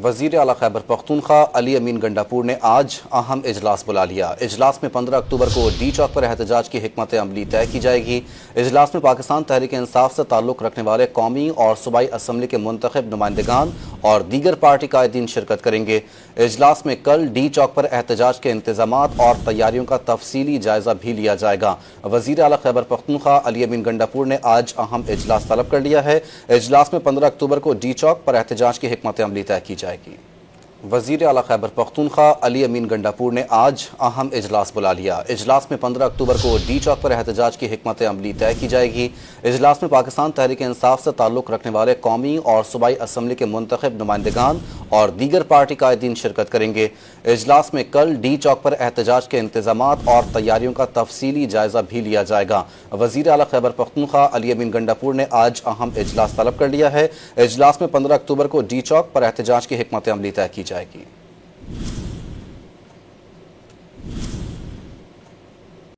وزیر اعلیٰ خیبر پختونخوا علی امین گنڈاپور نے آج اہم اجلاس بلا لیا۔ اجلاس میں 15 اکتوبر کو ڈی چوک پر احتجاج کی حکمت عملی طے کی جائے گی۔ اجلاس میں پاکستان تحریک انصاف سے تعلق رکھنے والے قومی اور صوبائی اسمبلی کے منتخب نمائندگان اور دیگر پارٹی قائدین شرکت کریں گے۔ اجلاس میں کل ڈی چوک پر احتجاج کے انتظامات اور تیاریوں کا تفصیلی جائزہ بھی لیا جائے گا۔ وزیر اعلیٰ خیبر پختونخوا علی امین گنڈاپور نے آج اہم اجلاس طلب کر لیا ہے۔ اجلاس میں 15 اکتوبر کو ڈی چوک پر احتجاج کی حکمت عملی طے کی جائے گی۔ وزیر اعلیٰ خیبر پختونخوا علی امین گنڈاپور نے آج اہم اجلاس بلا لیا۔ اجلاس میں 15 اکتوبر کو ڈی چوک پر احتجاج کی حکمت عملی طے کی جائے گی۔ اجلاس میں پاکستان تحریک انصاف سے تعلق رکھنے والے قومی اور صوبائی اسمبلی کے منتخب نمائندگان اور دیگر پارٹی قائدین شرکت کریں گے۔ اجلاس میں کل ڈی چوک پر احتجاج کے انتظامات اور تیاریوں کا تفصیلی جائزہ بھی لیا جائے گا۔ وزیر اعلیٰ خیبر پختونخوا علی امین گنڈاپور نے آج اہم اجلاس طلب کر لیا ہے۔ اجلاس میں 15 اکتوبر کو ڈی چوک پر احتجاج کی حکمت عملی طے کی جائے گی۔